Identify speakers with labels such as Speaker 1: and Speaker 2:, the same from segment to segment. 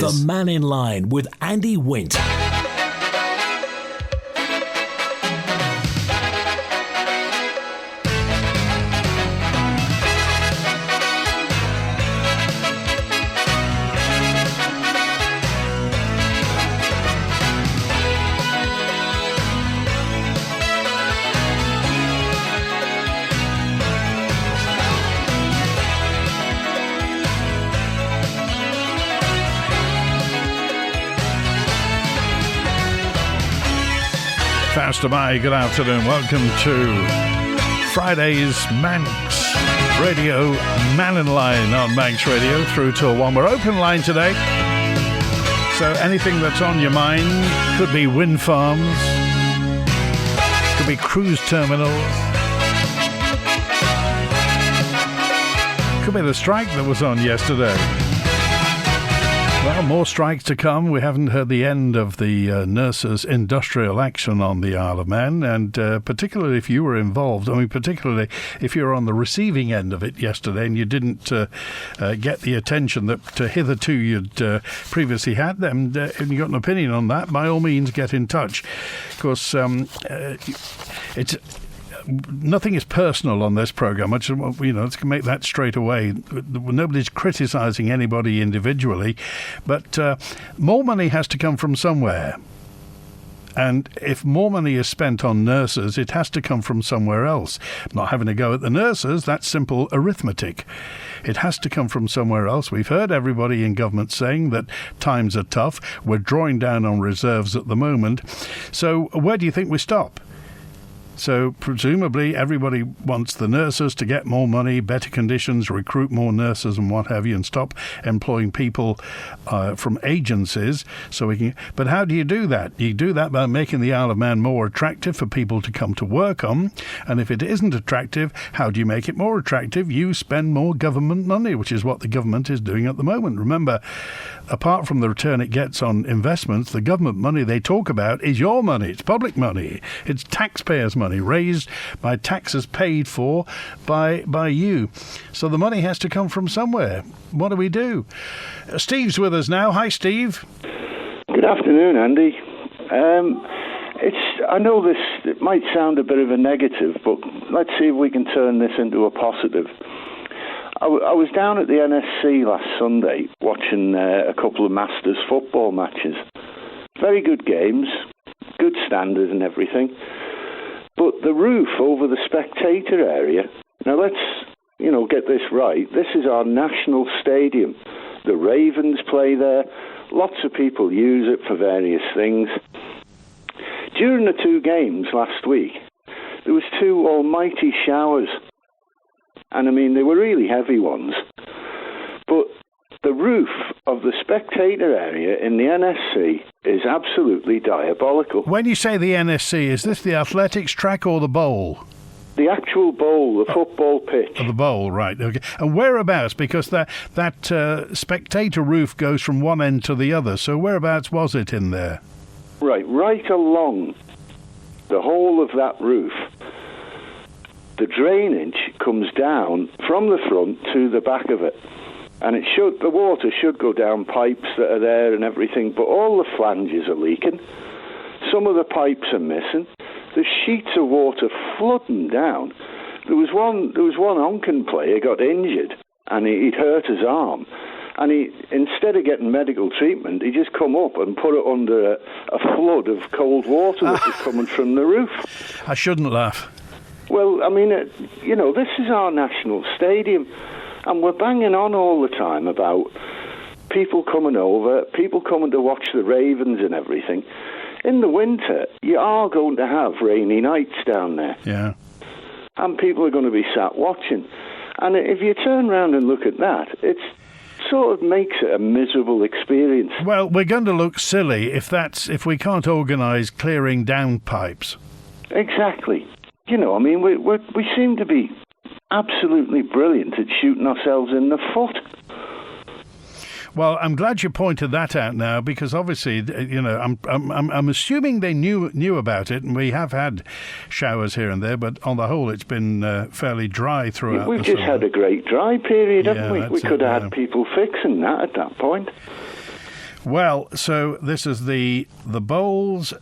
Speaker 1: The Mannin Line with Andy Wint.
Speaker 2: Faster by, good afternoon. Welcome to Friday's Manx Radio, Mannin Line on Manx Radio through till 1. We're open line today. So anything that's on your mind, could be wind farms, could be cruise terminals, could be the strike that was on yesterday. Well, more strikes to come. We haven't heard the end of the nurses' industrial action on the Isle of Man, and particularly if you were involved, particularly if you were on the receiving end of it yesterday and you didn't get the attention that hitherto you'd previously had, then if you got an opinion on that, by all means get in touch. Of course, it's... Nothing is personal on this programme. Let's make that straight away. Nobody's criticising anybody individually, but more money has to come from somewhere. And if more money is spent on nurses, it has to come from somewhere else. I'm not having a go at the nurses, that's simple arithmetic. It has to come from somewhere else. We've heard everybody in government saying that times are tough. We're drawing down on reserves at the moment. So where do you think we stop? So presumably everybody wants the nurses to get more money, better conditions, recruit more nurses and what have you, and stop employing people from agencies. So we can. But how do you do that? You do that by making the Isle of Man more attractive for people to come to work on. And if it isn't attractive, how do you make it more attractive? You spend more government money, which is what the government is doing at the moment. Remember, apart from the return it gets on investments, the government money they talk about is your money. It's public money. It's taxpayers' money raised by taxes paid for by you. So the money has to come from somewhere. What do we do? Steve's with us now. Hi, Steve.
Speaker 3: Good afternoon, Andy. I know this it might sound a bit of a negative, but let's see if we can turn this into a positive. I was down at the NSC last Sunday watching a couple of Masters football matches. Very good games, good standard and everything. But the roof over the spectator area, now let's, get this right. This is our national stadium. The Ravens play there. Lots of people use it for various things. During the two games last week, there was two almighty showers. And they were really heavy ones. But the roof of the spectator area in the NSC is absolutely diabolical.
Speaker 2: When you say the NSC, is this the athletics track or the bowl?
Speaker 3: The actual bowl, the football pitch.
Speaker 2: Oh, the bowl, right. Okay. And whereabouts? Because that spectator roof goes from one end to the other. So whereabouts was it in there?
Speaker 3: Right along the whole of that roof. The drainage comes down from the front to the back of it. And the water should go down pipes that are there and everything, but all the flanges are leaking. Some of the pipes are missing. There's sheets of water flooding down. There was one Onken player got injured, and he'd hurt his arm. And instead of getting medical treatment, he just come up and put it under a flood of cold water that was coming from the roof.
Speaker 2: I shouldn't laugh.
Speaker 3: Well, this is our national stadium. And we're banging on all the time about people coming over, people coming to watch the Ravens and everything. In the winter, you are going to have rainy nights down there.
Speaker 2: Yeah.
Speaker 3: And people are going to be sat watching. And if you turn around and look at that, it sort of makes it a miserable experience.
Speaker 2: Well, we're going to look silly if we can't organise clearing down pipes.
Speaker 3: Exactly. We seem to be absolutely brilliant at shooting ourselves in the foot.
Speaker 2: Well, I'm glad you pointed that out now, because obviously, I'm assuming they knew about it, and we have had showers here and there, but on the whole, it's been fairly dry throughout.
Speaker 3: We've just had a great dry period, haven't we? We could have had people fixing that at that point.
Speaker 2: Well, so this is the bowls,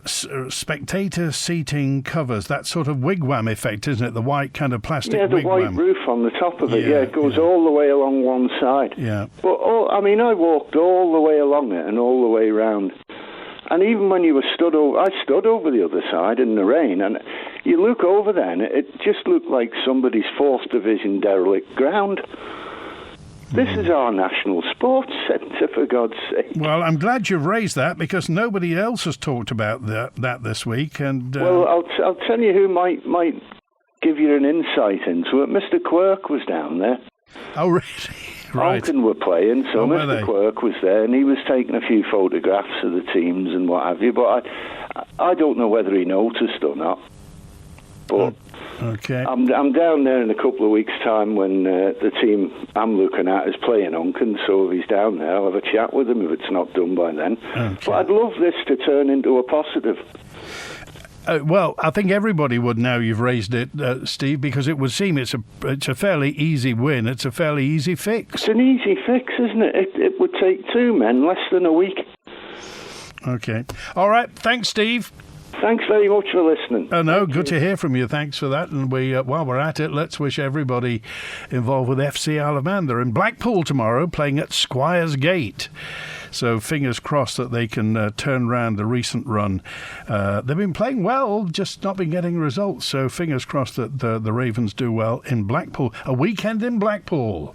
Speaker 2: spectator seating covers, that sort of wigwam effect, isn't it? The white kind of plastic
Speaker 3: the
Speaker 2: wigwam.
Speaker 3: white roof on the top of it. Yeah, it goes all the way along one side.
Speaker 2: Yeah.
Speaker 3: But I walked all the way along it and all the way round. And even when you were I stood over the other side in the rain, and you look over there, and it just looked like somebody's 4th Division derelict ground. This is our national sports centre, for God's sake.
Speaker 2: Well, I'm glad you've raised that, because nobody else has talked about that this week. And
Speaker 3: well, I'll tell you who might give you an insight into it. Mr. Quirk was down there.
Speaker 2: Oh, really? Right.
Speaker 3: Alton were playing, so Mr. Quirk was there, and he was taking a few photographs of the teams and what have you. But I don't know whether he noticed or not. But
Speaker 2: okay,
Speaker 3: I'm down there in a couple of weeks' time when the team I'm looking at is playing Unken. So if he's down there, I'll have a chat with him if it's not done by then. Okay. But I'd love this to turn into a positive.
Speaker 2: Well, I think everybody would now you've raised it, Steve, because it would seem it's a fairly easy win. It's a fairly easy fix.
Speaker 3: It's an easy fix, isn't it? It would take 2 men less than a week.
Speaker 2: Okay. All right. Thanks, Steve.
Speaker 3: Thanks very much for listening.
Speaker 2: Good to hear from you. Thanks for that. And we, while we're at it, let's wish everybody involved with FC Isle of Man. They're in Blackpool tomorrow, playing at Squires Gate. So fingers crossed that they can turn around the recent run. They've been playing well, just not been getting results. So fingers crossed that the Ravens do well in Blackpool. A weekend in Blackpool.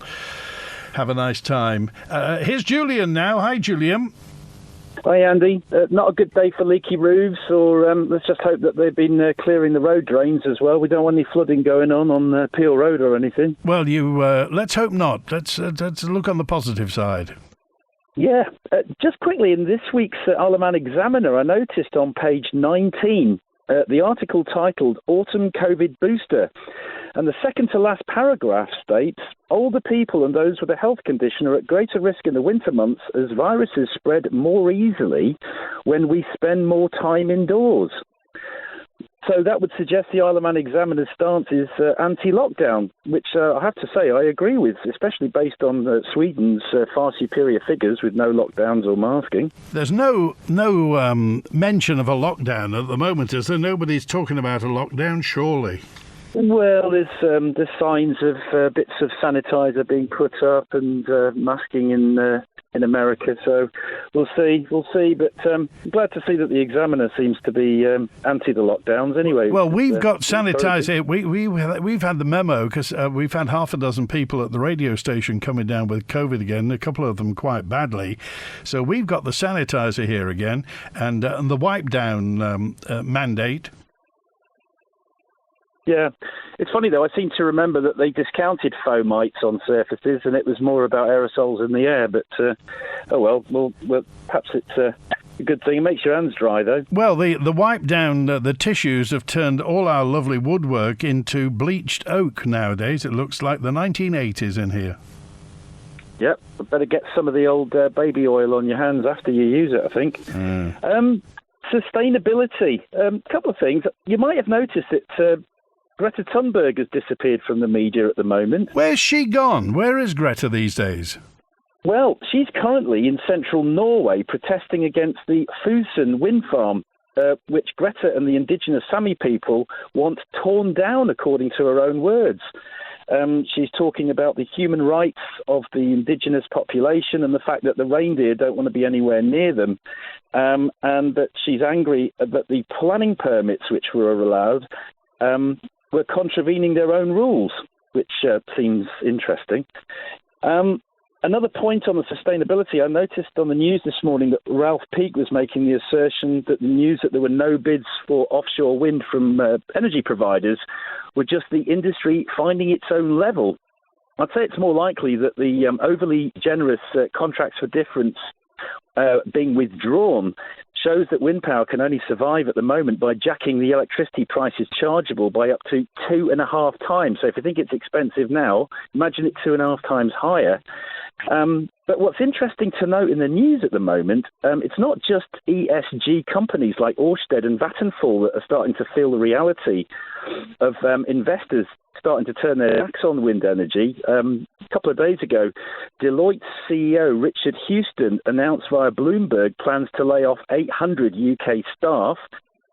Speaker 2: Have a nice time. Here's Julian now. Hi, Julian.
Speaker 4: Hi, Andy. Not a good day for leaky roofs, or let's just hope that they've been clearing the road drains as well. We don't want any flooding going on Peel Road or anything.
Speaker 2: Well, let's hope not. Let's look on the positive side.
Speaker 4: Yeah. Just quickly, in this week's Isle of Man Examiner, I noticed on page 19 the article titled Autumn COVID Booster. And the second to last paragraph states, older people and those with a health condition are at greater risk in the winter months as viruses spread more easily when we spend more time indoors. So that would suggest the Isle of Man Examiner's stance is anti-lockdown, which I have to say I agree with, especially based on Sweden's far superior figures with no lockdowns or masking.
Speaker 2: There's no mention of a lockdown at the moment, is there? Nobody's talking about a lockdown, surely.
Speaker 4: Well, there's signs of bits of sanitizer being put up and masking in America, so we'll see. But glad to see that the Examiner seems to be anti the lockdowns anyway.
Speaker 2: Well, we've got sanitizer. We've had the memo because we've had half a dozen people at the radio station coming down with COVID again, a couple of them quite badly. So we've got the sanitizer here again, and the wipe down mandate.
Speaker 4: Yeah, it's funny though. I seem to remember that they discounted fomites on surfaces, and it was more about aerosols in the air. But well, perhaps it's a good thing. It makes your hands dry though.
Speaker 2: Well, the wipe down, the tissues have turned all our lovely woodwork into bleached oak nowadays. It looks like the 1980s in here.
Speaker 4: Yep, better get some of the old baby oil on your hands after you use it, I think. Sustainability. A couple of things. You might have noticed that Greta Thunberg has disappeared from the media at the moment.
Speaker 2: Where's she gone? Where is Greta these days?
Speaker 4: Well, she's currently in central Norway protesting against the Fusen wind farm, which Greta and the indigenous Sami people want torn down, according to her own words. She's talking about the human rights of the indigenous population and the fact that the reindeer don't want to be anywhere near them, and that she's angry that the planning permits which were allowed were contravening their own rules, which seems interesting. Another point on the sustainability, I noticed on the news this morning that Ralph Peake was making the assertion that the news that there were no bids for offshore wind from energy providers were just the industry finding its own level. I'd say it's more likely that the overly generous contracts for difference being withdrawn shows that wind power can only survive at the moment by jacking the electricity prices chargeable by up to 2.5 times. So if you think it's expensive now, imagine it 2.5 times higher. But what's interesting to note in the news at the moment, it's not just ESG companies like Ørsted and Vattenfall that are starting to feel the reality of investors starting to turn their backs on wind energy. A couple of days ago, Deloitte's CEO Richard Houston announced via Bloomberg plans to lay off 800 UK staff.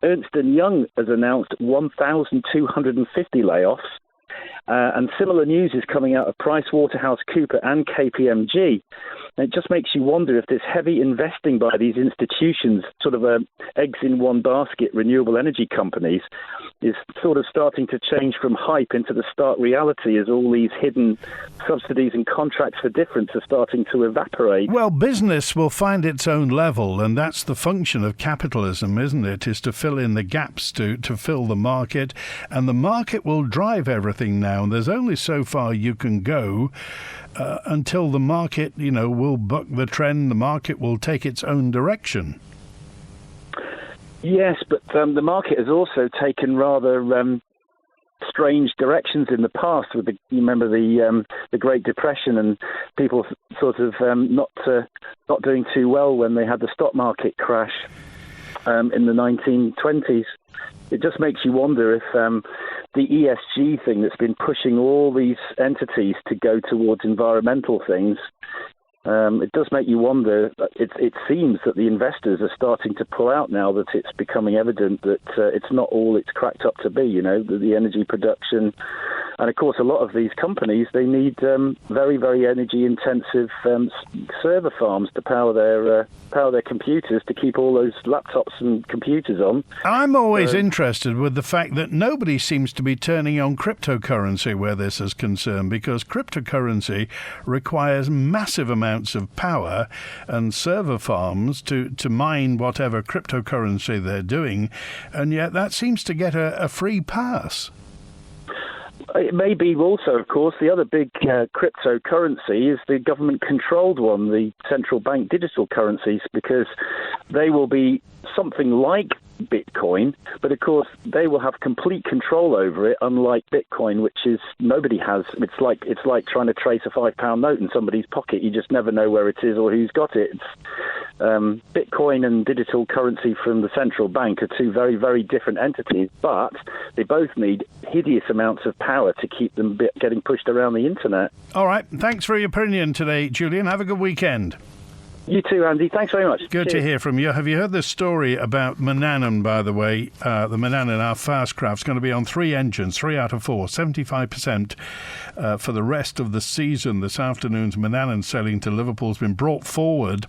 Speaker 4: Ernst & Young has announced 1,250 layoffs. And similar news is coming out of PricewaterhouseCoopers and KPMG. And it just makes you wonder if this heavy investing by these institutions, sort of eggs in one basket renewable energy companies, is sort of starting to change from hype into the stark reality as all these hidden subsidies and contracts for difference are starting to evaporate.
Speaker 2: Well, business will find its own level, and that's the function of capitalism, isn't it? Is to fill in the gaps, to fill the market, and the market will drive everything now. And there's only so far you can go until the market, will buck the trend. The market will take its own direction.
Speaker 4: Yes, but the market has also taken rather strange directions in the past. You remember the Great Depression and people sort of not doing too well when they had the stock market crash in the 1920s. It just makes you wonder if the ESG thing that's been pushing all these entities to go towards environmental things, it does make you wonder. It seems that the investors are starting to pull out now that it's becoming evident that it's not all it's cracked up to be, the energy production. And, of course, a lot of these companies, they need very, very energy-intensive server farms to power their computers, to keep all those laptops and computers on.
Speaker 2: I'm always interested with the fact that nobody seems to be turning on cryptocurrency where this is concerned, because cryptocurrency requires massive amounts of power and server farms to mine whatever cryptocurrency they're doing, and yet that seems to get a free pass.
Speaker 4: It may be also, of course, the other big cryptocurrency is the government-controlled one, the central bank digital currencies, because they will be something like Bitcoin, but of course they will have complete control over it, unlike Bitcoin, which is nobody has. It's like trying to trace a £5 note in somebody's pocket. You just never know where it is or who's got it. Bitcoin and digital currency from the central bank are two very, very different entities, but they both need hideous amounts of power to keep them getting pushed around the internet.
Speaker 2: All right, thanks for your opinion today, Julian. Have a good weekend.
Speaker 4: You too, Andy. Thanks very much.
Speaker 2: Good
Speaker 4: Cheers.
Speaker 2: to hear from you. Have you heard this story about Mannin, by the way? The Mannin, our fast craft, is going to be on 3 engines, 3 out of 4, 75% for the rest of the season. This afternoon's Mannin sailing to Liverpool has been brought forward.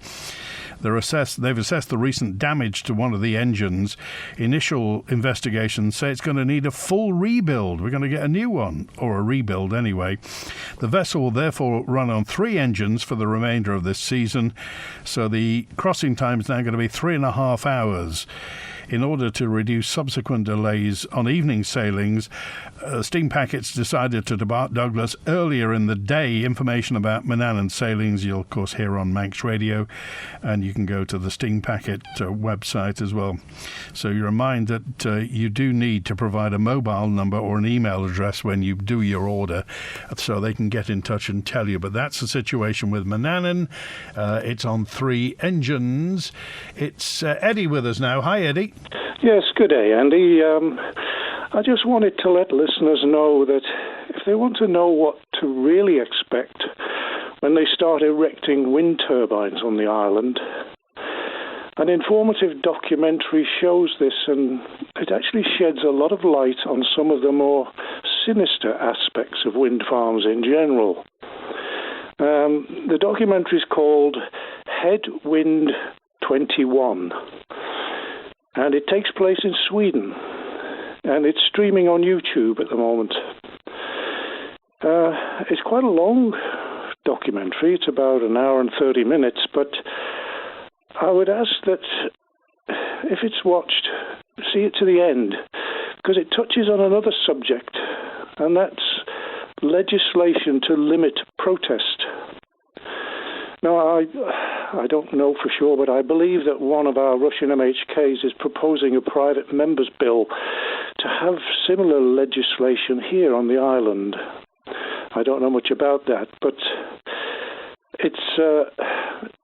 Speaker 2: They've assessed the recent damage to one of the engines. Initial investigations say it's going to need a full rebuild. We're going to get a new one, or a rebuild anyway. The vessel will therefore run on 3 engines for the remainder of this season. So the crossing time is now going to be 3.5 hours. In order to reduce subsequent delays on evening sailings, Steam Packets decided to depart Douglas earlier in the day. Information about Mannin sailings you'll, of course, hear on Manx Radio, and you can go to the Steam Packet website as well. So you remind that you do need to provide a mobile number or an email address when you do your order, so they can get in touch and tell you. But that's the situation with Mannin. It's on 3 engines. It's Eddie with us now. Hi, Eddie.
Speaker 5: Yes, good day, Andy. I just wanted to let listeners know that if they want to know what to really expect when they start erecting wind turbines on the island, an informative documentary shows this, and it actually sheds a lot of light on some of the more sinister aspects of wind farms in general. The documentary is called Headwind 21. And it takes place in Sweden, and it's streaming on YouTube at the moment. It's quite a long documentary. It's about 1 hour and 30 minutes, but I would ask that if it's watched, see it to the end, because it touches on another subject, and that's legislation to limit protest. Now, I don't know for sure, but I believe that one of our Russian MHKs is proposing a private member's bill to have similar legislation here on the island. I don't know much about that, but it's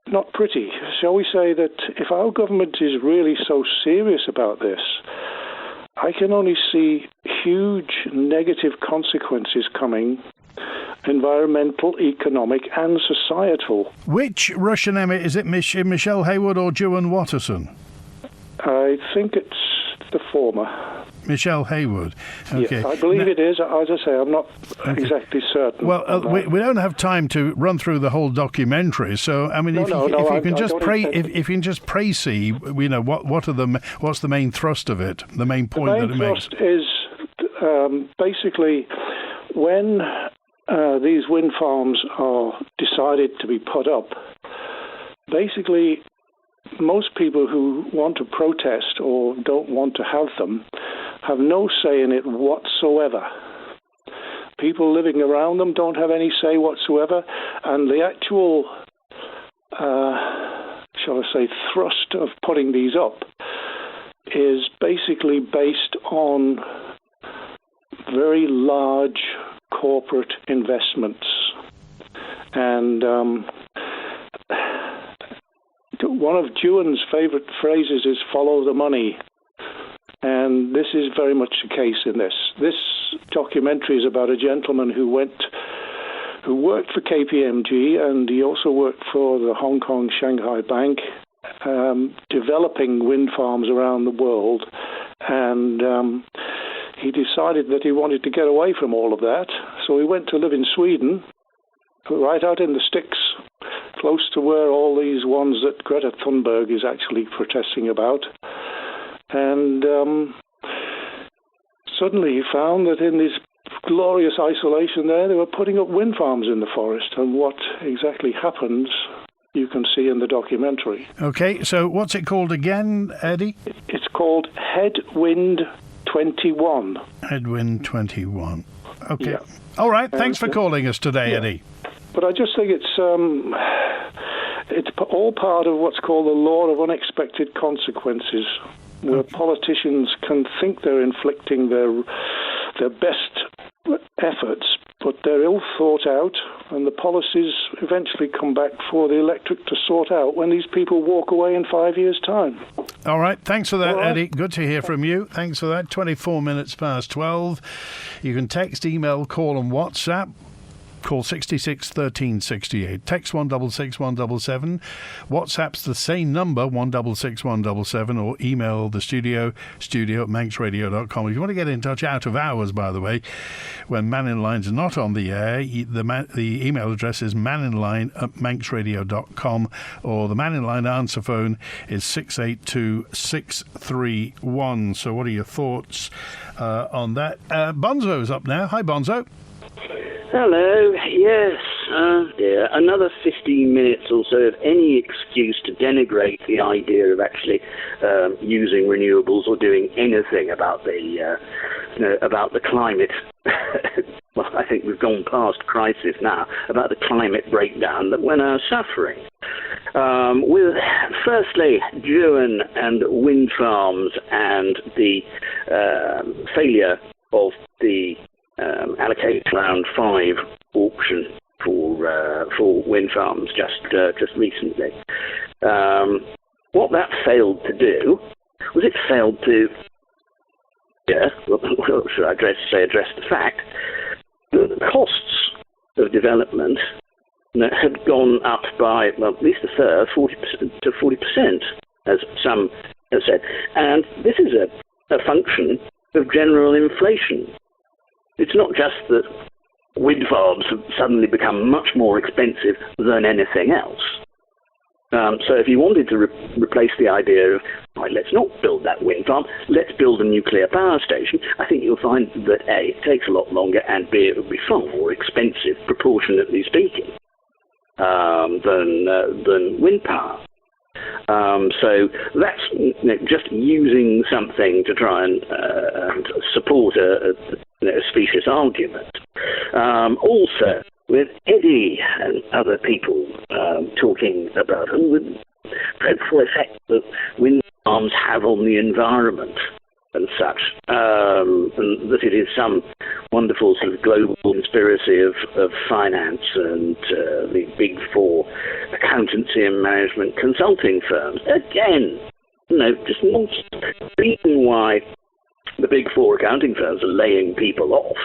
Speaker 5: not pretty. Shall we say that if our government is really so serious about this, I can only see huge negative consequences coming, environmental, economic, and societal.
Speaker 2: Which Russian ME, is it Michelle Hayward or Juan Watterson?
Speaker 5: I think it's the former.
Speaker 2: Michelle Hayward. Okay.
Speaker 5: Yes, I believe it is. As I say, I'm not exactly certain.
Speaker 2: Well, we don't have time to run through the whole documentary. So, I mean, if you can just précis, what's the main thrust of it? The main point that it makes.
Speaker 5: The main thrust is basically when these wind farms are decided to be put up. Basically, most people who want to protest or don't want to have them have no say in it whatsoever. People living around them don't have any say whatsoever, and the actual, shall I say, thrust of putting these up is basically based on very large corporate investments. And one of Juan's favourite phrases is "follow the money." And this is very much the case in this. This documentary is about a gentleman who worked for KPMG, and he also worked for the Hong Kong Shanghai Bank, developing wind farms around the world. And he decided that he wanted to get away from all of that. So he went to live in Sweden, right out in the sticks, close to where all these ones that Greta Thunberg is actually protesting about. And suddenly he found that in this glorious isolation there, they were putting up wind farms in the forest. And what exactly happens, you can see in the documentary.
Speaker 2: Okay, so what's it called again, Eddie?
Speaker 5: It's called Headwind 21.
Speaker 2: Headwind 21. Okay.
Speaker 5: Yeah.
Speaker 2: All right, thanks for calling us today, Eddie.
Speaker 5: But I just think it's all part of what's called the law of unexpected consequences, where politicians can think they're inflicting their best efforts, but they're ill thought out, and the policies eventually come back for the electorate to sort out when these people walk away in 5 years' time.
Speaker 2: All right, thanks for that, Eddie. Good to hear from you. Thanks for that. 24 minutes past 12. You can text, email, call and WhatsApp. Call 66 13 68. Text 166 177. WhatsApp's the same number, 166 177, or email the studio at manxradio.com. If you want to get in touch out of hours, by the way, when Mannin Line's not on the air, the email address is manninline@manxradio.com, or the Mannin Line answer phone is 682 631. So what are your thoughts on that? Bonzo's up now. Hi, Bonzo.
Speaker 6: Hello, yes, dear. Another 15 minutes or so of any excuse to denigrate the idea of actually using renewables or doing anything about the climate. Well, I think we've gone past crisis now, about the climate breakdown that we're now suffering. With, firstly, Juan and wind farms and the failure of the allocated round 5 auction for wind farms just recently. What that failed to do was it failed to address the fact that the costs of development had gone up by at least a third, 40% to 40%, as some have said, and this is a function of general inflation. It's not just that wind farms have suddenly become much more expensive than anything else. So if you wanted to replace the idea of, right, let's not build that wind farm, let's build a nuclear power station, I think you'll find that A, it takes a lot longer, and B, it would be far more expensive, proportionately speaking, than wind power. So that's just using something to try and support a specious argument. Also, with Eddie and other people talking about the dreadful effect that wind farms have on the environment and such, and that it is some wonderful sort of global conspiracy of finance and the big 4 accountancy and management consulting firms. Again, just nonsense. The reason why the big four accounting firms are laying people off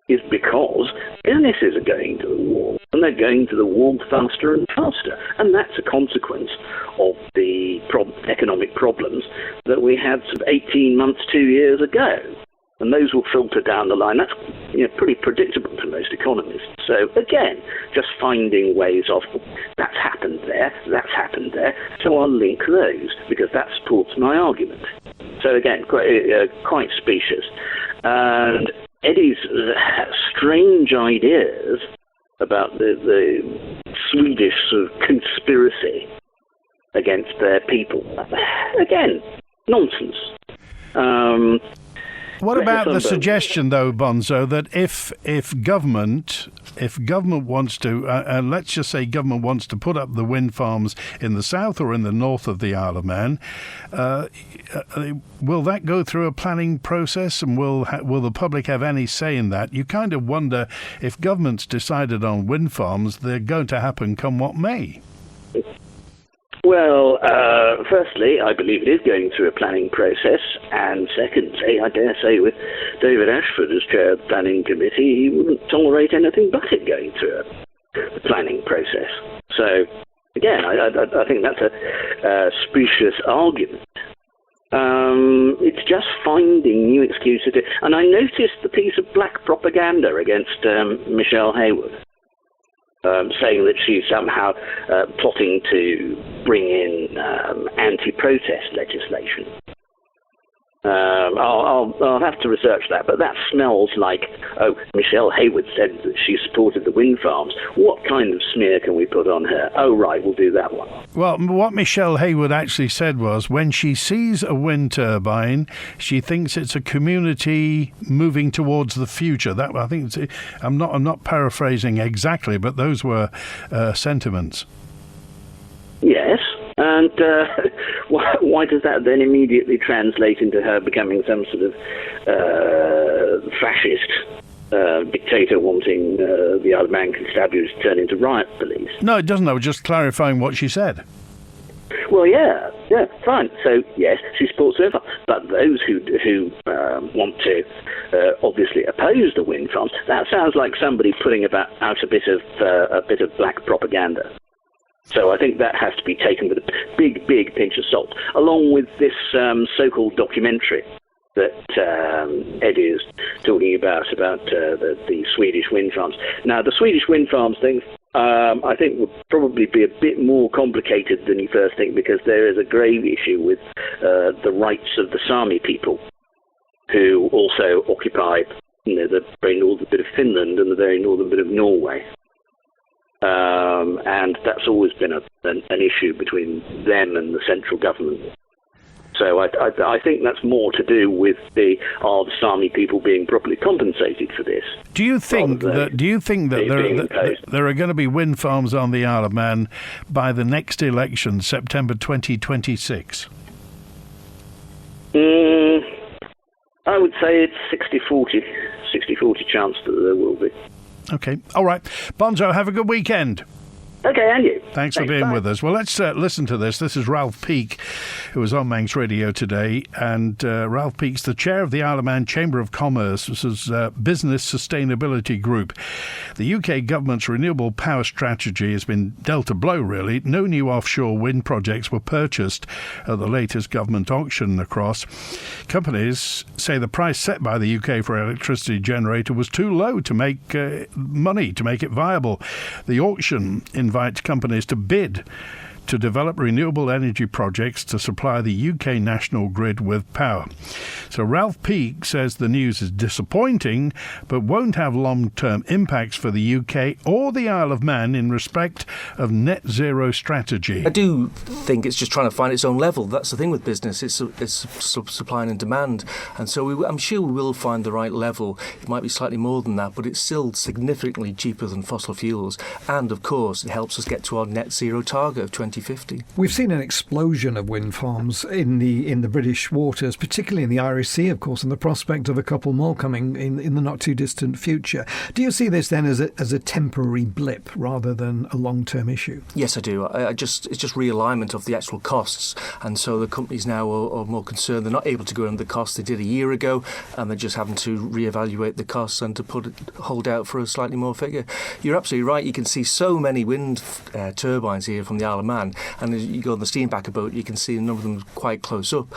Speaker 6: is because businesses are going to the wall, and they're going to the wall faster and faster. And that's a consequence of the economic problems that we had sort of 18 months, 2 years ago. And those will filter down the line. That's pretty predictable to most economists. So again, just finding ways of that's happened there, so I'll link those because that supports my argument. So again, quite specious. And Eddie's strange ideas about the Swedish sort of conspiracy against their people. Again, nonsense.
Speaker 2: What about the suggestion, though, Bonzo, that if government wants to, let's just say government wants to put up the wind farms in the south or in the north of the Isle of Man, will that go through a planning process, and will the public have any say in that? You kind of wonder if government's decided on wind farms, they're going to happen come what may.
Speaker 6: Well, firstly, I believe it is going through a planning process, and secondly, I dare say with David Ashford as chair of the planning committee, he wouldn't tolerate anything but it going through a planning process. So, again, I think that's a specious argument. It's just finding new excuses. And I noticed the piece of black propaganda against Michelle Hayward. Saying that she's somehow plotting to bring in anti-protest legislation. I'll have to research that, but that smells like, Michelle Hayward said that she supported the wind farms. What kind of smear can we put on her? Oh, right, we'll do that one. Well,
Speaker 2: what Michelle Hayward actually said was, when she sees a wind turbine, she thinks it's a community moving towards the future. That, I think, I'm not paraphrasing exactly, but those were sentiments.
Speaker 6: Yes. And why does that then immediately translate into her becoming some sort of fascist dictator wanting the Isle of Man constabularies to turn into riot police?
Speaker 2: No, it doesn't. I was just clarifying what she said.
Speaker 6: Well, yeah, fine. So, yes, she supports her, but those who want to obviously oppose the wind farms, that sounds like somebody putting out a bit of black propaganda. So I think that has to be taken with a big, big pinch of salt, along with this so-called documentary that Ed is talking about the Swedish wind farms. Now, the Swedish wind farms thing, I think, would probably be a bit more complicated than you first think, because there is a grave issue with the rights of the Sami people, who also occupy the very northern bit of Finland and the very northern bit of Norway. And that's always been an issue between them and the central government. So I think that's more to do with the Sami people being properly compensated for this.
Speaker 2: Do you think that there are going to be wind farms on the Isle of Man by the next election, September 2026?
Speaker 6: I would say it's 60-40 chance that there will be.
Speaker 2: Okay. All right. Bonzo, have a good weekend.
Speaker 6: Okay, and you.
Speaker 2: Thanks for being with us. Well, let's listen to this. This is Ralph Peake, who was on Manx Radio today. And Ralph Peake's the chair of the Isle of Man Chamber of Commerce. This is Business Sustainability Group. The UK government's renewable power strategy has been dealt a blow, really. No new offshore wind projects were purchased at the latest government auction across. Companies say the price set by the UK for an electricity generator was too low to make money, to make it viable. The auction invites companies to bid to develop renewable energy projects to supply the UK national grid with power. So Ralph Peake says the news is disappointing, but won't have long-term impacts for the UK or the Isle of Man in respect of net zero strategy.
Speaker 7: I do think it's just trying to find its own level. That's the thing with business. It's supply and demand. And so I'm sure we will find the right level. It might be slightly more than that, but it's still significantly cheaper than fossil fuels. And, of course, it helps us get to our net zero target of 2050. 2050.
Speaker 8: We've seen an explosion of wind farms in the British waters, particularly in the Irish Sea, of course, and the prospect of a couple more coming in the not too distant future. Do you see this then as a temporary blip rather than a long-term issue?
Speaker 7: Yes, I do. It's just realignment of the actual costs, and so the companies now are more concerned. They're not able to go under the costs they did a year ago, and they're just having to reevaluate the costs and to hold out for a slightly more figure. You're absolutely right. You can see so many wind turbines here from the Isle of Man, and as you go on the steam packer boat, you can see a number of them quite close up.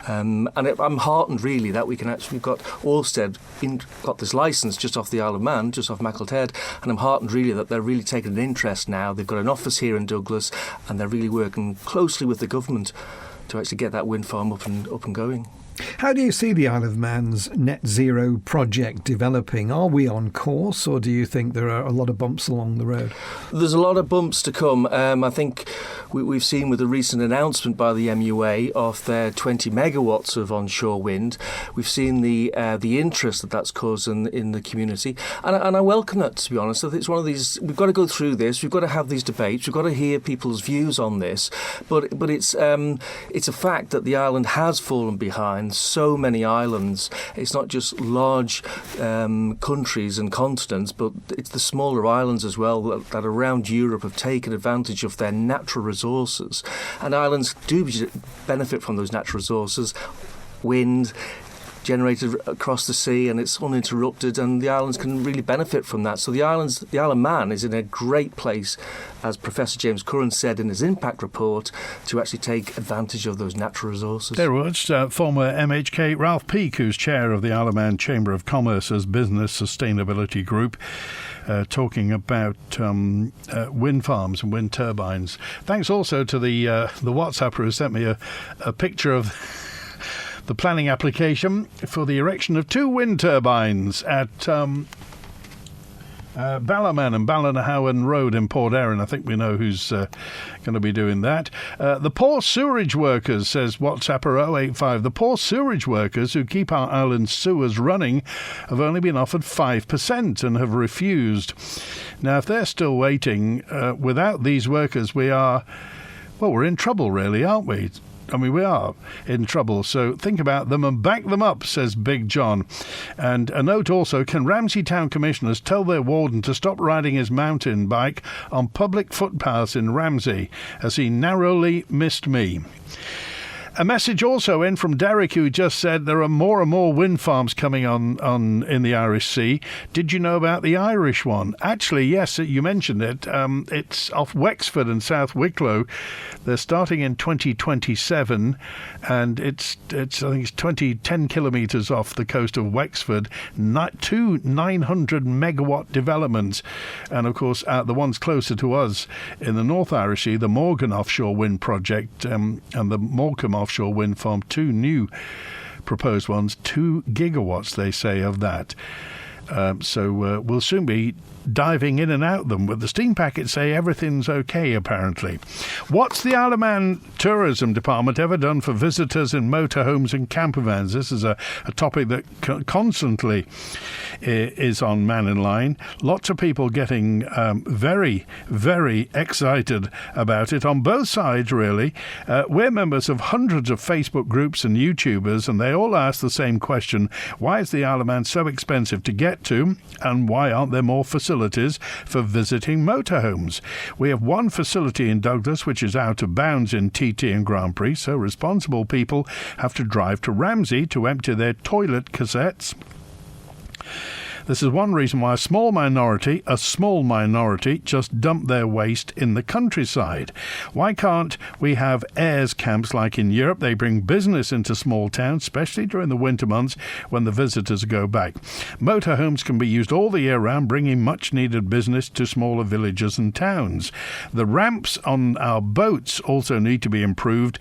Speaker 7: And I'm heartened really that we've got Ørsted got this licence just off the Isle of Man, just off Mackle's Head, and I'm heartened really that they're really taking an interest now. They've got an office here in Douglas, and they're really working closely with the government to actually get that wind farm up and going.
Speaker 8: How do you see the Isle of Man's net zero project developing? Are we on course, or do you think there are a lot of bumps along the road?
Speaker 7: There's a lot of bumps to come. I think we've seen with the recent announcement by the MUA of their 20 megawatts of onshore wind, we've seen the interest that's caused in the community, and I welcome that, to be honest. I think it's one of these, we've got to go through this, we've got to have these debates, we've got to hear people's views on this, but it's a fact that the island has fallen behind so many islands. It's not just large countries and continents, but it's the smaller islands as well that around Europe have taken advantage of their natural resources. And islands do benefit from those natural resources. Wind generated across the sea, and it's uninterrupted, and the islands can really benefit from that. So the Isle of Man is in a great place, as Professor James Curran said in his impact report, to actually take advantage of those natural resources.
Speaker 2: There was former MHK Ralph Peake, who's chair of the Isle of Man Chamber of Commerce's Business Sustainability Group, talking about wind farms and wind turbines. Thanks also to the WhatsApper who sent me a picture of the planning application for the erection of 2 wind turbines at Ballerman and Ballinahowan Road in Port Erin. I think we know who's going to be doing that. The poor sewerage workers, says WhatsApper 085, the poor sewerage workers who keep our island's sewers running have only been offered 5% and have refused. Now, if they're still waiting, without these workers, we're in trouble, really, aren't we? I mean, we are in trouble, so think about them and back them up, says Big John. And a note also, can Ramsey Town Commissioners tell their warden to stop riding his mountain bike on public footpaths in Ramsey, as he narrowly missed me? A message also in from Derek, who just said there are more and more wind farms coming on in the Irish Sea. Did you know about the Irish one? Actually, yes, you mentioned it. It's off Wexford and South Wicklow. They're starting in 2027, and it's I think it's 10 kilometres off the coast of Wexford. 2 900 megawatt developments, and of course the ones closer to us in the North Irish Sea, the Morgan offshore wind project and the Morecambe offshore wind farm, 2 new proposed ones, 2 gigawatts, they say, of that. So we'll soon be diving in and out them, with the steam packets say everything's okay, apparently. What's the Isle of Man Tourism Department ever done for visitors in motorhomes and campervans? This is a topic that constantly is on Mannin Line. Lots of people getting very, very excited about it on both sides, really. We're members of hundreds of Facebook groups and YouTubers, and they all ask the same question: why is the Isle of Man so expensive to get to, and why aren't there more facilities for visiting motorhomes? We have one facility in Douglas which is out of bounds in TT and Grand Prix, so responsible people have to drive to Ramsey to empty their toilet cassettes. This is one reason why a small minority, just dump their waste in the countryside. Why can't we have heirs camps like in Europe? They bring business into small towns, especially during the winter months when the visitors go back. Motorhomes can be used all the year round, bringing much-needed business to smaller villages and towns. The ramps on our boats also need to be improved.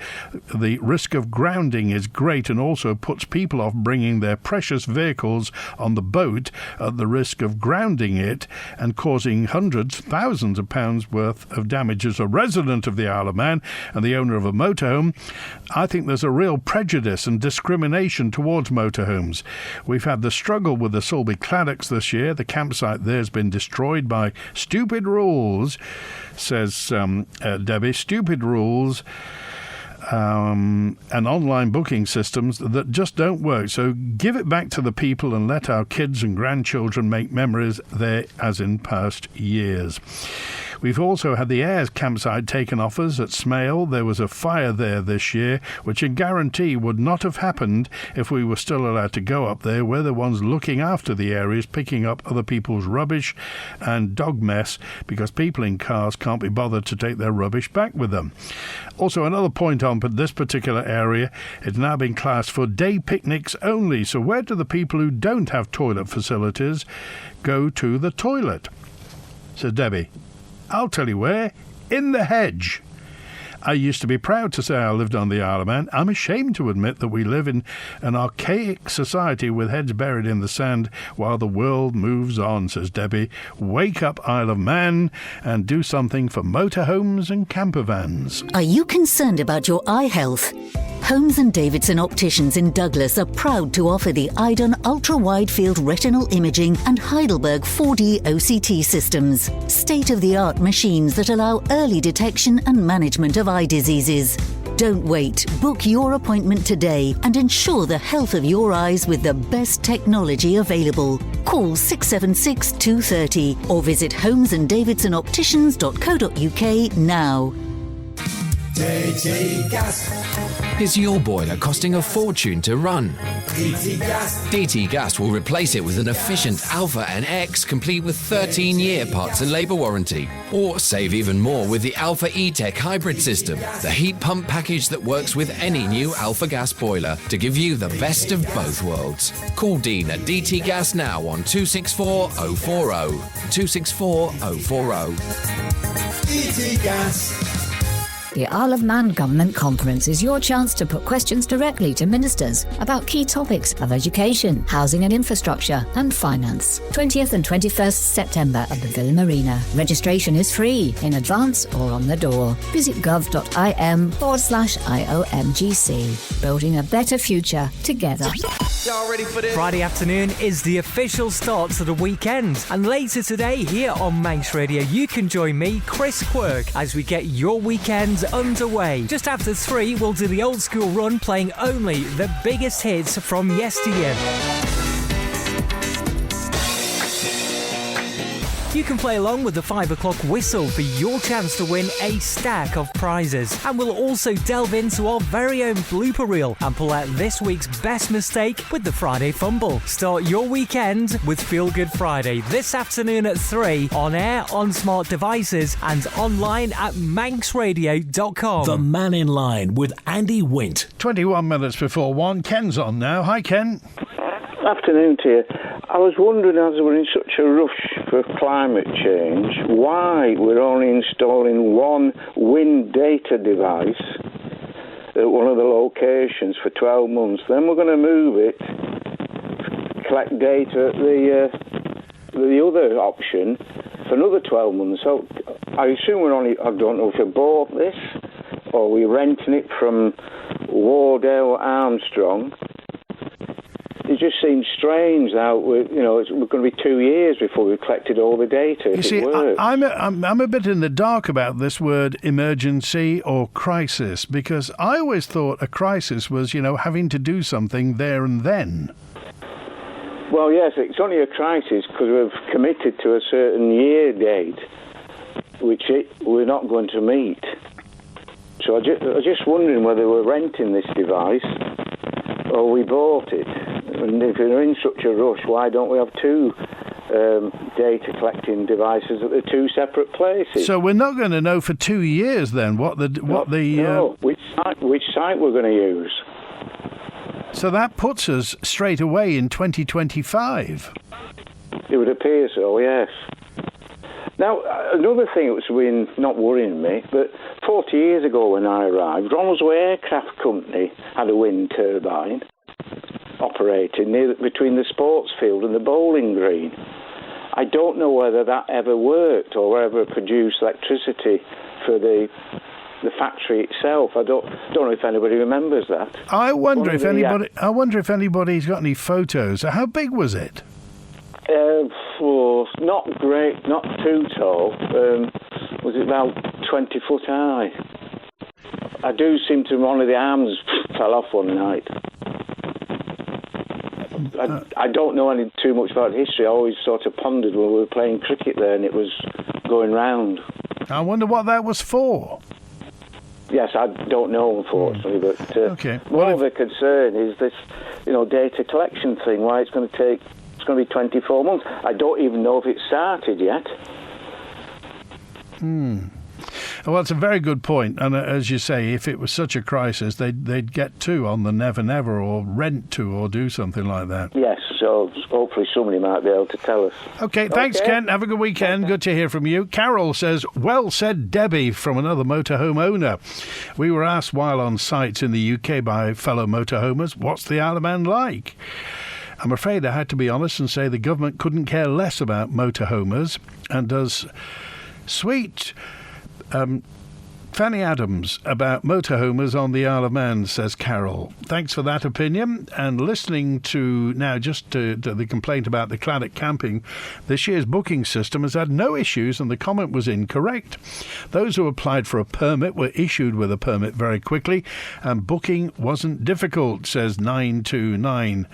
Speaker 2: The risk of grounding is great and also puts people off bringing their precious vehicles on the boat at the risk of grounding it and causing hundreds, thousands of pounds worth of damage. As a resident of the Isle of Man and the owner of a motorhome, I think there's a real prejudice and discrimination towards motorhomes. We've had the struggle with the Sulby Claddocks this year. The campsite there has been destroyed by stupid rules, says Debbie. Stupid rules and online booking systems that just don't work. So give it back to the people and let our kids and grandchildren make memories there as in past years. We've also had the Ayres campsite taken off us at Smale. There was a fire there this year, which I guarantee would not have happened if we were still allowed to go up there. We're the ones looking after the areas, picking up other people's rubbish and dog mess, because people in cars can't be bothered to take their rubbish back with them. Also, another point on this particular area, it's now been classed for day picnics only. So where do the people who don't have toilet facilities go to the toilet? Says Debbie. I'll tell you where. In the hedge. I used to be proud to say I lived on the Isle of Man. I'm ashamed to admit that we live in an archaic society with heads buried in the sand while the world moves on, says Debbie. Wake up, Isle of Man, and do something for motorhomes and campervans.
Speaker 9: Are you concerned about your eye health? Holmes & Davidson Opticians in Douglas are proud to offer the Eidon ultra-wide field retinal imaging and Heidelberg 4D OCT systems, state-of-the-art machines that allow early detection and management of eye diseases. Don't wait. Book your appointment today and ensure the health of your eyes with the best technology available. Call 676 230 or visit holmesanddavidsonopticians.co.uk now.
Speaker 10: DT Gas. Is your boiler costing a fortune to run? DT Gas. DT Gas will replace it with an efficient Alpha and X, complete with 13-year parts and labour warranty. Or save even more with the Alpha E-Tech hybrid system, the heat pump package that works with any new Alpha Gas boiler to give you the best of both worlds. Call Dean at DT Gas now on 264 040. 264 040.
Speaker 11: DT Gas. The Isle of Man Government Conference is your chance to put questions directly to ministers about key topics of education, housing and infrastructure, and finance. 20th and 21st September at the Villa Marina. Registration is free, in advance or on the door. Visit gov.im/IOMGC. Building a better future together.
Speaker 12: Y'all ready for this? Friday afternoon is the official start to the weekend. And later today, here on Manx Radio, you can join me, Chris Quirk, as we get your weekend underway. Just after 3, we'll do the old school run, playing only the biggest hits from yesteryear. You can play along with the 5 o'clock whistle for your chance to win a stack of prizes. And we'll also delve into our very own blooper reel and pull out this week's best mistake with the Friday Fumble. Start your weekend with Feel Good Friday this afternoon at 3, on air, on smart devices and online at manxradio.com.
Speaker 1: The Mannin Line with Andy Wint.
Speaker 2: 21 minutes before 1. Ken's on now. Hi, Ken.
Speaker 3: Afternoon to you. I was wondering, as we're in such a rush for climate change, why we're only installing one wind data device at one of the locations for 12 months. Then we're going to move it, collect data at the other option for another 12 months. So I assume we're only, I don't know if we bought this or we're renting it from Wardell Armstrong. It just seems strange now. We're going to be 2 years before we've collected all the data.
Speaker 2: You see, I'm a bit in the dark about this word emergency or crisis, because I always thought a crisis was, having to do something there and then.
Speaker 3: Well, yes, it's only a crisis because we've committed to a certain year date, which we're not going to meet. So I was just wondering whether we're renting this device or we bought it. And if we're in such a rush, why don't we have two data collecting devices at the two separate places?
Speaker 2: So we're not going to know for 2 years then which
Speaker 3: site we're going to use.
Speaker 2: So that puts us straight away in 2025.
Speaker 3: It would appear so, yes. Now, another thing that's been not worrying me, but 40 years ago when I arrived, Ronaldsway Aircraft Company had a wind turbine. operating between the sports field and the bowling green. I don't know whether that ever worked or whether it produced electricity for the factory itself. I don't know if anybody remembers that.
Speaker 2: I wonder if anybody's got any photos. How big was it?
Speaker 3: Not great, not too tall. Was it about 20 foot high? I do seem to one of the arms fell off one night. I don't know too much about history. I always sort of pondered when we were playing cricket there and it was going round.
Speaker 2: I wonder what that was for.
Speaker 3: Yes, I don't know, unfortunately, but
Speaker 2: okay.
Speaker 3: More of a concern is this, data collection thing. Why it's going to be 24 months. I don't even know if it started yet.
Speaker 2: Well, it's a very good point. And as you say, if it was such a crisis, they'd get to on the Never Never or rent to or do something like that.
Speaker 3: Yes, so hopefully somebody might be able to tell us.
Speaker 2: Okay, thanks, Ken. Have a good weekend. Good to hear from you. Carol says, well said, Debbie, from another motorhome owner. We were asked while on sites in the UK by fellow motorhomers, what's the Isle of Man like? I'm afraid I had to be honest and say the government couldn't care less about motorhomers and does sweet Fanny Adams about motorhomers on the Isle of Man, says Carol. Thanks for that opinion. And listening to now just to the complaint about the Claddock camping, this year's booking system has had no issues and the comment was incorrect. Those who applied for a permit were issued with a permit very quickly and booking wasn't difficult, says 929.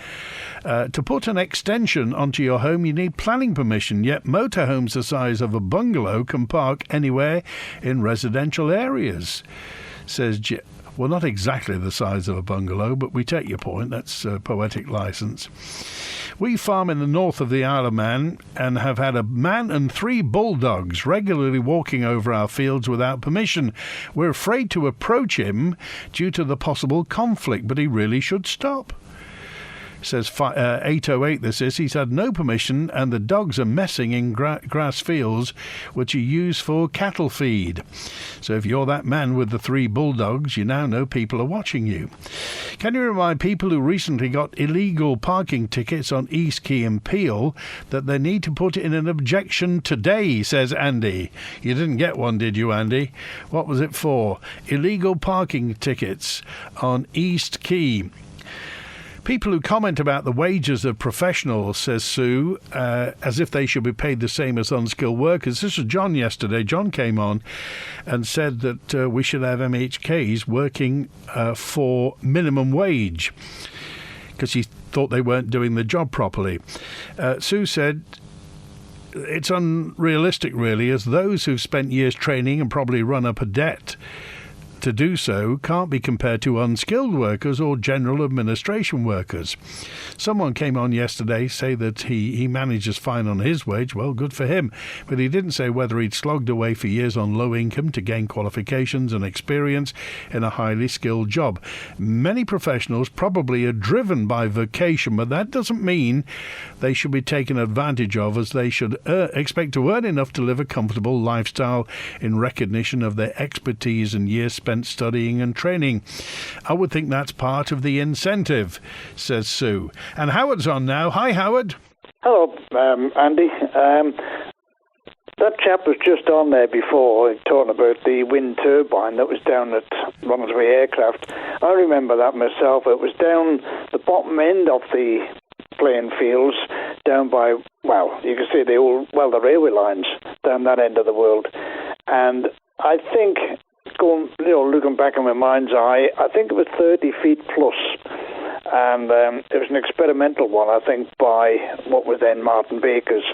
Speaker 2: To put an extension onto your home, you need planning permission, yet motorhomes the size of a bungalow can park anywhere in residential areas, says well, not exactly the size of a bungalow, but we take your point. That's poetic license. We farm in the north of the Isle of Man and have had a man and 3 bulldogs regularly walking over our fields without permission. We're afraid to approach him due to the possible conflict, but he really should stop. Says 808 this is. He's had no permission and the dogs are messing in grass fields which are used for cattle feed. So if you're that man with the 3 bulldogs, you now know people are watching you. Can you remind people who recently got illegal parking tickets on East Quay and Peel that they need to put in an objection today, says Andy. You didn't get one, did you, Andy? What was it for? Illegal parking tickets on East Quay. People who comment about the wages of professionals, says Sue, as if they should be paid the same as unskilled workers. This was John yesterday. John came on and said that we should have MHKs working for minimum wage because he thought they weren't doing the job properly. Sue said, it's unrealistic, really, as those who've spent years training and probably run up a debt to do so can't be compared to unskilled workers or general administration workers. Someone came on yesterday say that he manages fine on his wage. Well, good for him. But he didn't say whether he'd slogged away for years on low income to gain qualifications and experience in a highly skilled job. Many professionals probably are driven by vocation, but that doesn't mean they should be taken advantage of, as they should expect to earn enough to live a comfortable lifestyle in recognition of their expertise and years spent studying and training. I would think that's part of the incentive, says Sue. And Howard's on now. Hi, Howard.
Speaker 13: Hello, Andy. That chap was just on there before talking about the wind turbine that was down at Brunswick Aircraft. I remember that myself. It was down the bottom end of the playing fields, down by, well, you can see the railway lines down that end of the world. And I think, looking back in my mind's eye, I think it was 30 feet plus. And it was an experimental one, I think, by what was then Martin Baker's.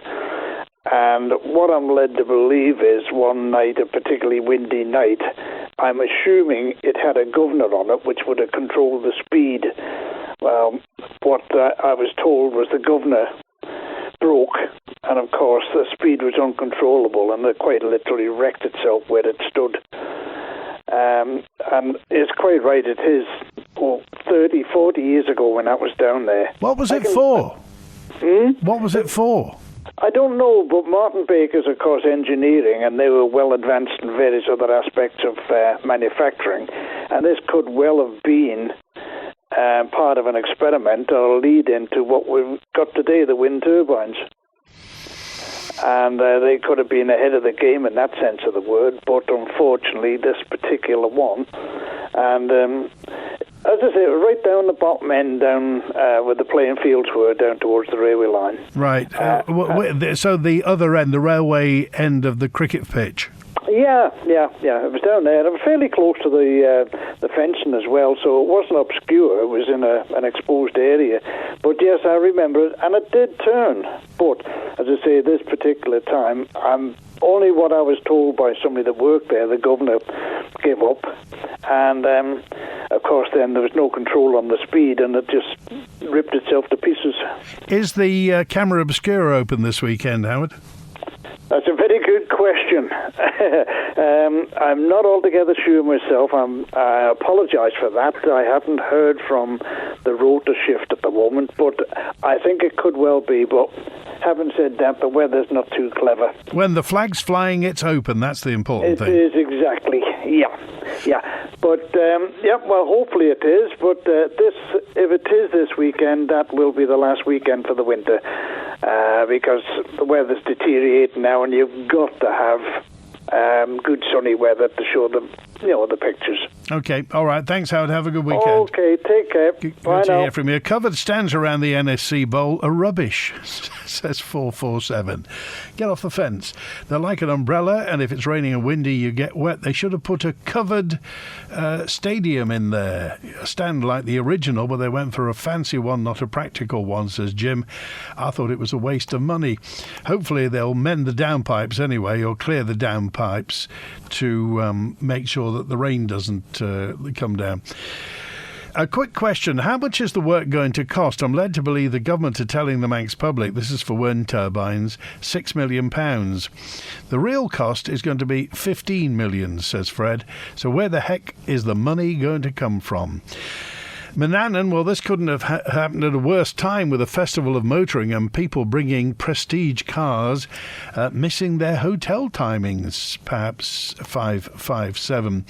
Speaker 13: And what I'm led to believe is one night, a particularly windy night, I'm assuming it had a governor on it which would have controlled the speed. Well, what I was told was the governor broke, and of course the speed was uncontrollable, and it quite literally wrecked itself where it stood. And it's quite right, it is 30, 40 years ago when I was down there.
Speaker 2: What was it for? What was it for?
Speaker 13: I don't know, but Martin Baker's, of course, engineering, and they were well advanced in various other aspects of manufacturing, and this could well have been part of an experiment or lead into what we've got today, the wind turbines. And they could have been ahead of the game in that sense of the word, but unfortunately this particular one, and as I say, right down the bottom end, down where the playing fields were, down towards the railway line.
Speaker 2: Right, so the other end, the railway end of the cricket pitch.
Speaker 13: Yeah, it was down there. It was fairly close to the fencing as well, so it wasn't obscure. It was in an exposed area. But yes, I remember it, and it did turn. But, as I say, this particular time, only what I was told by somebody that worked there, the governor gave up. And, of course, then there was no control on the speed, and it just ripped itself to pieces. Is
Speaker 2: the camera obscura open this weekend, Howard?
Speaker 13: That's a very good question. I'm not altogether sure myself. I apologise for that. I haven't heard from the rotor shift at the moment, but I think it could well be. But having said that, the weather's not too clever.
Speaker 2: When the flag's flying, it's open. That's the important thing.
Speaker 13: It is, exactly. Yeah. But, well, hopefully it is. But if it is this weekend, that will be the last weekend for the winter. Because the weather's deteriorating now, and you've got to have good sunny weather to show them, the pictures.
Speaker 2: Okay, all right. Thanks, Howard. Have a good weekend.
Speaker 13: Okay, take care. Bye
Speaker 2: to
Speaker 13: now.
Speaker 2: Hear from you. Covered stands around the NSC Bowl are rubbish, says 447. Get off the fence. They're like an umbrella, and if it's raining and windy, you get wet. They should have put a covered stadium in there. A stand like the original, but they went for a fancy one, not a practical one, says Jim. I thought it was a waste of money. Hopefully they'll mend the downpipes anyway, or clear the downpipes to make sure that the rain doesn't come down. A quick question. How much is the work going to cost? I'm led to believe the government are telling the Manx public, this is for wind turbines, £6 million. The real cost is going to be $15 million, says Fred. So where the heck is the money going to come from? Mannin, well, this couldn't have happened at a worse time with a festival of motoring and people bringing prestige cars, missing their hotel timings, perhaps 557.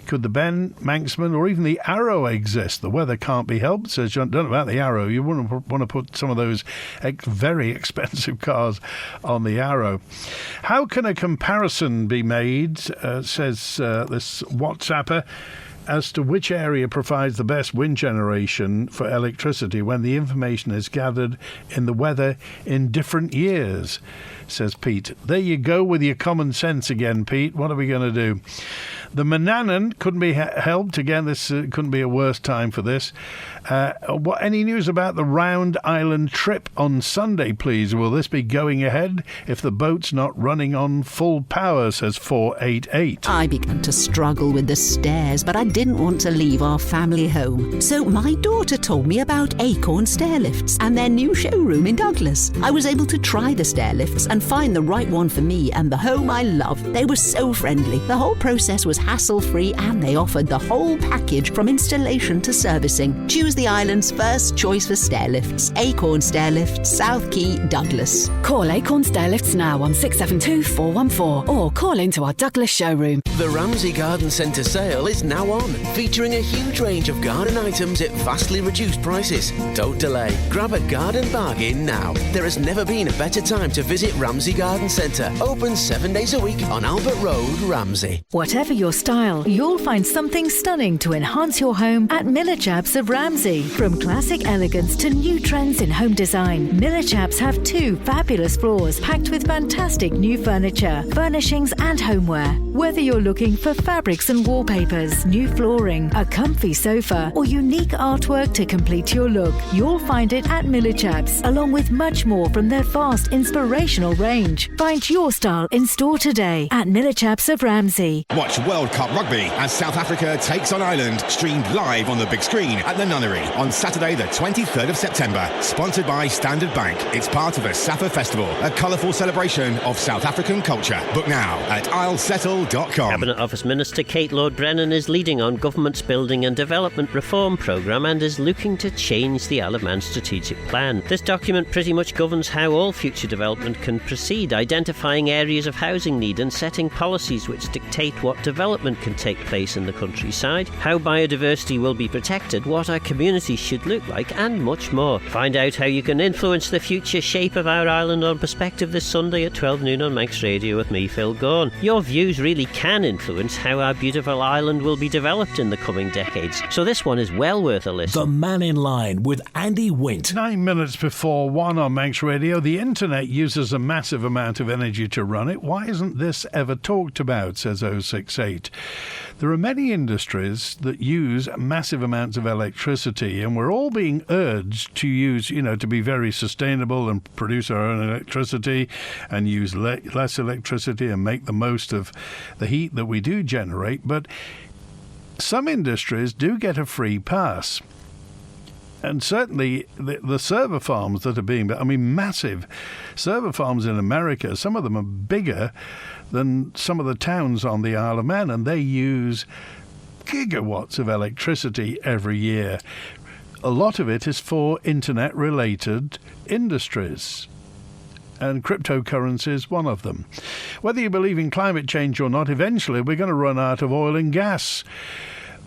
Speaker 2: Could the Ben, Manxman or even the Arrow exist? The weather can't be helped, says John. Don't know about the Arrow. You wouldn't want to put some of those very expensive cars on the Arrow. How can a comparison be made, says this WhatsApper, as to which area provides the best wind generation for electricity when the information is gathered in the weather in different years, says Pete. There you go with your common sense again, Pete. What are we going to do? The Mannin couldn't be helped. Again, this couldn't be a worse time for this. Any news about the Round Island trip on Sunday, please? Will this be going ahead if the boat's not running on full power, says 488.
Speaker 14: I began to struggle with the stairs, but I didn't want to leave our family home. So my daughter told me about Acorn Stair Lifts and their new showroom in Douglas. I was able to try the stair lifts and find the right one for me and the home I love. They were so friendly. The whole process was hassle-free and they offered the whole package from installation to servicing. Choose the island's first choice for stair lifts. Acorn Stair Lifts, South Quay, Douglas.
Speaker 15: Call Acorn Stair Lifts now on 672 414 or call into our Douglas showroom.
Speaker 16: The Ramsey Garden Centre sale is now on, featuring a huge range of garden items at vastly reduced prices. Don't delay. Grab a garden bargain now. There has never been a better time to visit Ramsey Garden Centre. Open 7 days a week on Albert Road, Ramsey.
Speaker 17: Whatever your style, you'll find something stunning to enhance your home at Miller Chaps of Ramsey. From classic elegance to new trends in home design, Miller Chaps have 2 fabulous floors packed with fantastic new furniture, furnishings and homeware. Whether you're looking for fabrics and wallpapers, new flooring, a comfy sofa or unique artwork to complete your look, you'll find it at Miller Chaps, along with much more from their vast inspirational range. Find your style in store today at Miller Chaps of Ramsey.
Speaker 18: Watch World Cup Rugby as South Africa takes on Ireland, streamed live on the big screen at the Nunnery on Saturday the 23rd of September. Sponsored by Standard Bank. It's part of the SAFA Festival, a colourful celebration of South African culture. Book now at islesettle.com.
Speaker 19: Cabinet Office Minister Kate Lord-Brennan is leading on government's building and development reform programme and is looking to change the Isle of Man strategic plan. This document pretty much governs how all future development can proceed, identifying areas of housing need and setting policies which dictate what development development can take place in the countryside, how biodiversity will be protected, what our communities should look like, and much more. Find out how you can influence the future shape of our island on Perspective this Sunday at 12 noon on Manx Radio with me, Phil Gaughan. Your views really can influence how our beautiful island will be developed in the coming decades, so this one is well worth a listen.
Speaker 1: The Mannin Line with Andy Wint.
Speaker 2: 9 minutes before 1 on Manx Radio. The internet uses a massive amount of energy to run it. Why isn't this ever talked about, says 068. There are many industries that use massive amounts of electricity, and we're all being urged to use, to be very sustainable and produce our own electricity and use less electricity and make the most of the heat that we do generate. But some industries do get a free pass. And certainly the server farms that are being built, massive server farms in America, some of them are bigger than some of the towns on the Isle of Man, and they use gigawatts of electricity every year. A lot of it is for internet-related industries, and cryptocurrency is one of them. Whether you believe in climate change or not, eventually we're going to run out of oil and gas.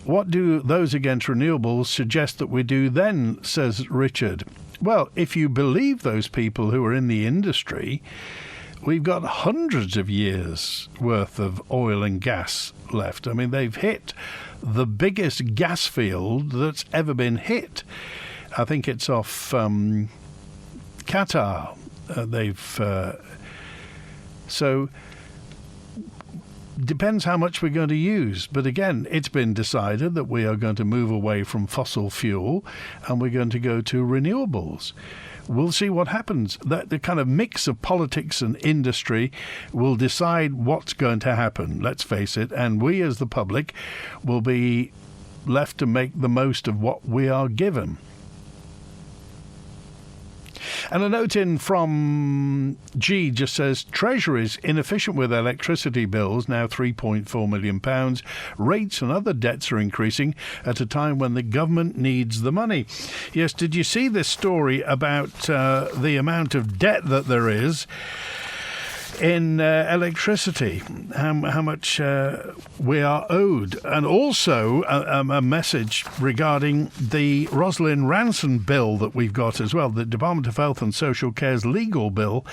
Speaker 2: What do those against renewables suggest that we do then, says Richard? Well, if you believe those people who are in the industry, we've got hundreds of years worth of oil and gas left. They've hit the biggest gas field that's ever been hit. I think it's off Qatar. So depends how much we're going to use. But again, it's been decided that we are going to move away from fossil fuel and we're going to go to renewables. We'll see what happens. The kind of mix of politics and industry will decide what's going to happen, let's face it, and we as the public will be left to make the most of what we are given. And a note in from G just says, Treasury's inefficient with electricity bills, now £3.4 million. Rates and other debts are increasing at a time when the government needs the money. Yes, did you see this story about the amount of debt that there is in electricity, how much we are owed, and also a message regarding the Rosalind Ranson bill that we've got as well. The Department of Health and Social Care's legal bill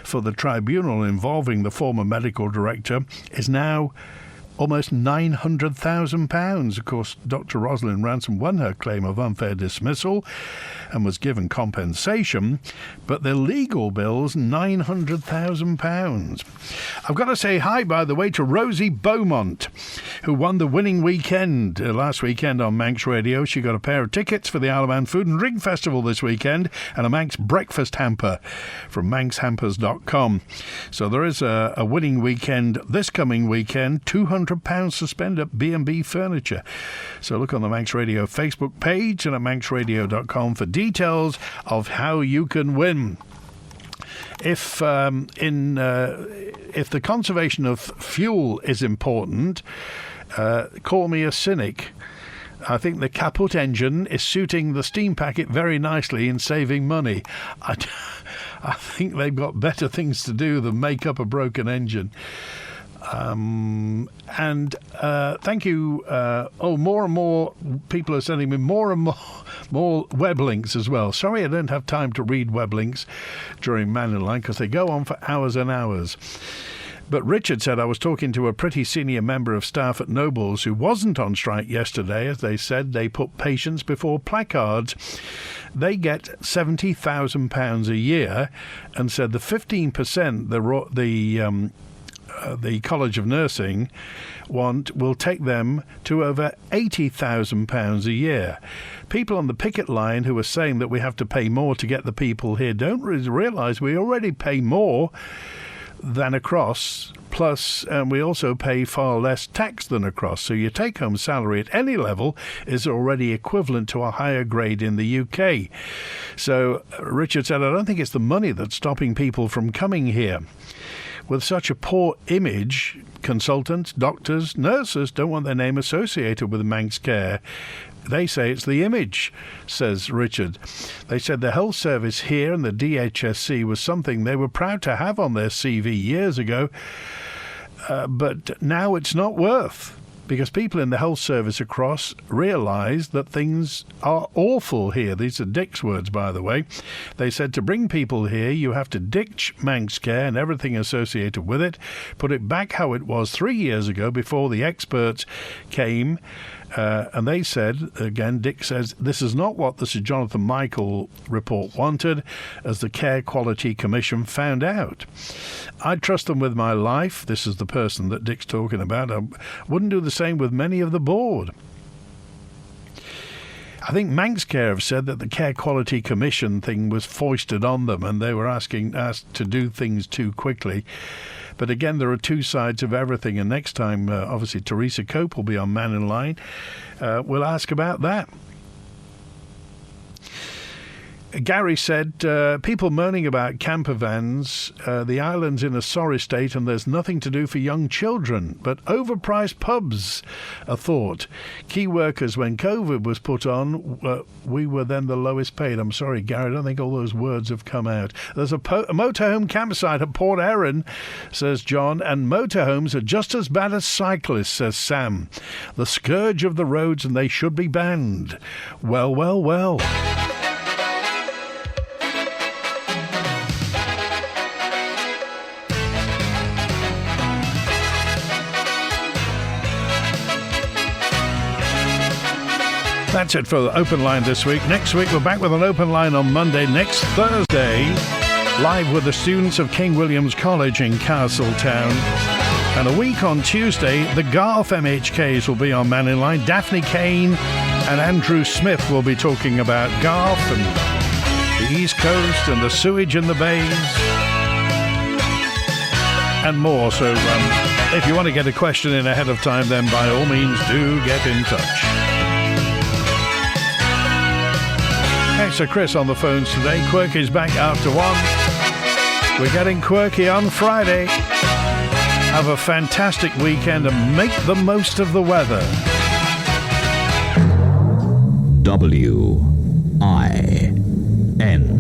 Speaker 2: for the tribunal involving the former medical director is now almost £900,000. Of course, Dr. Rosalind Ranson won her claim of unfair dismissal and was given compensation, but the legal bill's £900,000. I've got to say hi, by the way, to Rosie Beaumont, who won the winning weekend last weekend on Manx Radio. She got a pair of tickets for the Isle of Man Food and Drink Festival this weekend and a Manx breakfast hamper from manxhampers.com. So there is a winning weekend this coming weekend, £200 to spend at B&B Furniture. So look on the Manx Radio Facebook page and at manxradio.com for details of how you can win. If the conservation of fuel is important, call me a cynic. I think the kaput engine is suiting the steam packet very nicely in saving money. I think they've got better things to do than make up a broken engine. Thank you. More and more people are sending me more and more web links as well. Sorry I don't have time to read web links during Mannin Line because they go on for hours and hours. But Richard said, I was talking to a pretty senior member of staff at Nobles who wasn't on strike yesterday. As they said, they put patients before placards. They get £70,000 a year, and said the 15% the College of Nursing will take them to over £80,000 a year. People on the picket line who are saying that we have to pay more to get the people here don't realise we already pay more than across, plus we also pay far less tax than across. So your take-home salary at any level is already equivalent to a higher grade in the UK. So Richard said, I don't think it's the money that's stopping people from coming here. With such a poor image, consultants, doctors, nurses don't want their name associated with Manx Care. They say it's the image, says Richard. They said the health service here and the DHSC was something they were proud to have on their CV years ago. But now it's not worth, because people in the health service across realise that things are awful here. These are Dick's words, by the way. They said to bring people here, you have to ditch Manx care and everything associated with it, put it back how it was 3 years ago before the experts came. And they said, again, Dick says, this is not what the Sir Jonathan Michael report wanted, as the Care Quality Commission found out. I'd trust them with my life. This is the person that Dick's talking about. I wouldn't do the same with many of the board. I think Manx Care have said that the Care Quality Commission thing was foisted on them and they were asked to do things too quickly. But again, there are two sides of everything. And next time, obviously, Teresa Cope will be on Mannin Line. We'll ask about that. Gary said, people moaning about camper vans, the island's in a sorry state and there's nothing to do for young children, but overpriced pubs, a thought. Key workers, when COVID was put on, we were then the lowest paid. I'm sorry, Gary, I don't think all those words have come out. There's a motorhome campsite at Port Erin, says John, and motorhomes are just as bad as cyclists, says Sam. The scourge of the roads and they should be banned. Well, well, well. That's it for the Open Line this week. Next week, we're back with an Open Line on Monday. Next Thursday, live with the students of King William's College in Castletown. And a week on Tuesday, the Garth MHKs will be on Mannin Line. Daphne Kane and Andrew Smith will be talking about Garth and the East Coast and the sewage in the bays and more. So if you want to get a question in ahead of time, then by all means do get in touch. Thanks to Chris on the phones today. Quirky's back after 1. We're getting quirky on Friday. Have a fantastic weekend and make the most of the weather.
Speaker 20: WIN